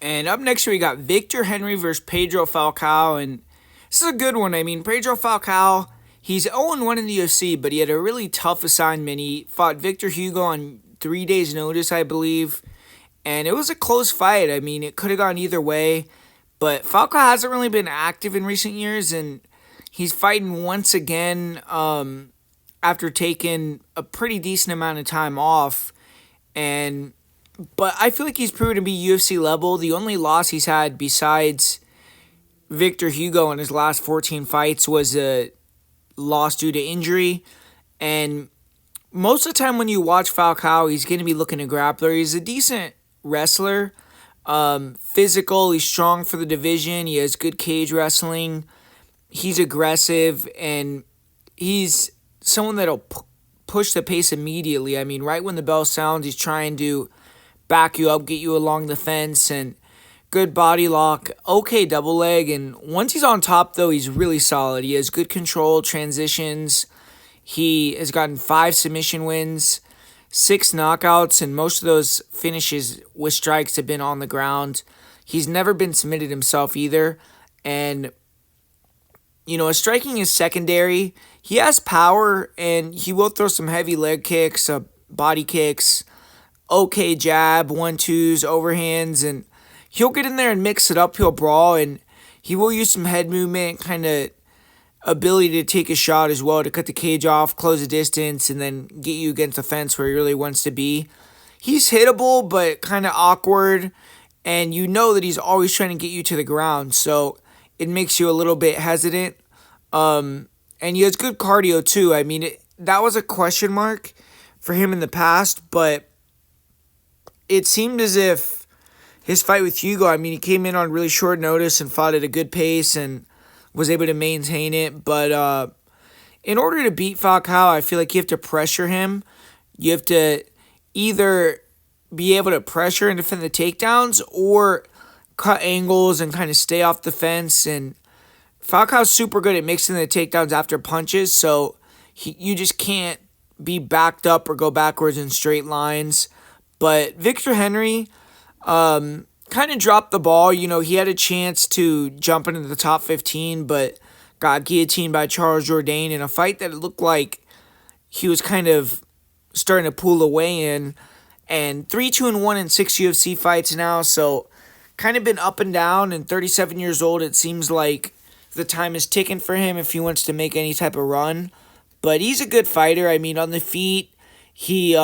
And up next, we got Victor Henry versus Pedro Falcão. And this is a good one. I mean, Pedro Falcão, he's 0-1 in the UFC, but he had a really tough assignment. He fought Victor Hugo on 3 days' notice, I believe. And it was a close fight. I mean, it could have gone either way. But Falcão hasn't really been active in recent years, and he's fighting once again after taking a pretty decent amount of time off. And but I feel like he's proven to be UFC level. The only loss he's had besides Victor Hugo in his last 14 fights was a loss due to injury. And most of the time when you watch Falcão, he's going to be looking to grappler. He's a decent wrestler, physical. He's strong for the division. He has good cage wrestling. He's aggressive, and he's someone that'll push the pace immediately. I mean, right when the bell sounds, he's trying to back you up, get you along the fence, and good body lock, okay double leg. And once he's on top, though, he's really solid. He has good control, transitions. He has gotten 5 submission wins, 6 knockouts, and most of those finishes with strikes have been on the ground. He's never been submitted himself either. And, his striking is secondary. He has power, and he will throw some heavy leg kicks, body kicks, okay jab, 1-2s, overhands, and he'll get in there and mix it up. He'll brawl, and he will use some head movement, kind of ability to take a shot as well, to cut the cage off, close the distance, and then get you against the fence where he really wants to be. He's hittable, but kind of awkward, and you know that he's always trying to get you to the ground, so it makes you a little bit hesitant. And he has good cardio too. I mean, that was a question mark for him in the past, but it seemed as if his fight with Hugo, I mean, he came in on really short notice and fought at a good pace and was able to maintain it. But in order to beat Falcão, I feel like you have to pressure him. You have to either be able to pressure and defend the takedowns or cut angles and kind of stay off the fence. And Falcao's super good at mixing the takedowns after punches, so you just can't be backed up or go backwards in straight lines. But Victor Henry kind of dropped the ball. He had a chance to jump into the top 15, but got guillotined by Charles Jourdain in a fight that it looked like he was kind of starting to pull away in. And 3-2-1 in 6 UFC fights now, so kind of been up and down. And 37 years old, it seems like the time is ticking for him if he wants to make any type of run. But he's a good fighter. I mean, on the feet, he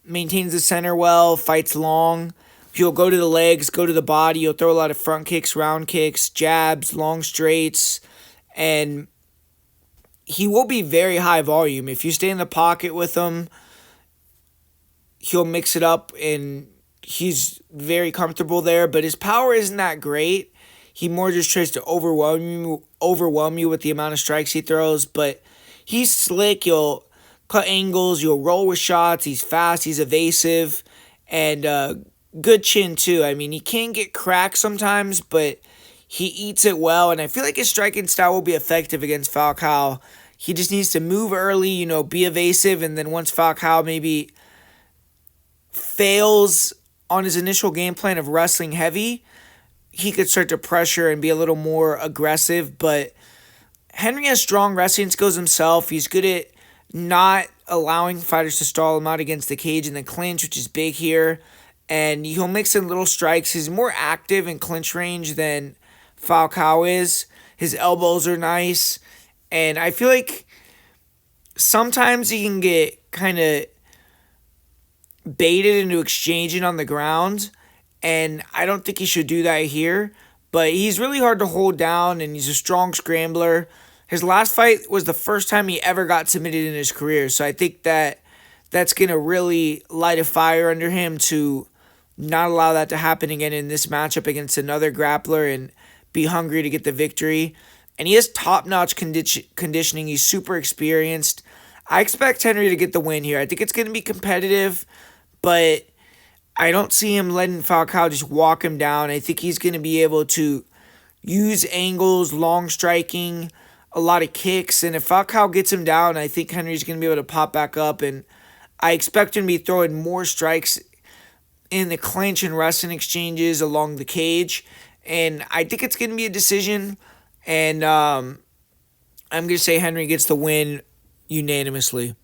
maintains the center well, fights long. He'll go to the legs, go to the body. He'll throw a lot of front kicks, round kicks, jabs, long straights. And he will be very high volume. If you stay in the pocket with him, he'll mix it up, and he's very comfortable there. But his power isn't that great. He more just tries to overwhelm you with the amount of strikes he throws. But he's slick. He'll cut angles. He'll roll with shots. He's fast. He's evasive. And good chin, too. I mean, he can get cracked sometimes, but he eats it well. And I feel like his striking style will be effective against Falcão. He just needs to move early, be evasive. And then once Falcão maybe fails on his initial game plan of wrestling heavy, he could start to pressure and be a little more aggressive. But Henry has strong wrestling skills himself. He's good at not allowing fighters to stall him out against the cage in the clinch, which is big here. And he'll mix in little strikes. He's more active in clinch range than Falcão is. His elbows are nice. And I feel like sometimes he can get kind of baited into exchanging on the ground. And I don't think he should do that here. But he's really hard to hold down, and he's a strong scrambler. His last fight was the first time he ever got submitted in his career. So I think that's going to really light a fire under him to not allow that to happen again in this matchup against another grappler and be hungry to get the victory. And he has top-notch conditioning. He's super experienced. I expect Henry to get the win here. I think it's going to be competitive, but I don't see him letting Falcão just walk him down. I think he's going to be able to use angles, long striking, a lot of kicks. And if Falcão gets him down, I think Henry's going to be able to pop back up. And I expect him to be throwing more strikes in the clinch and wrestling exchanges along the cage. And I think it's going to be a decision. And I'm going to say Henry gets the win unanimously.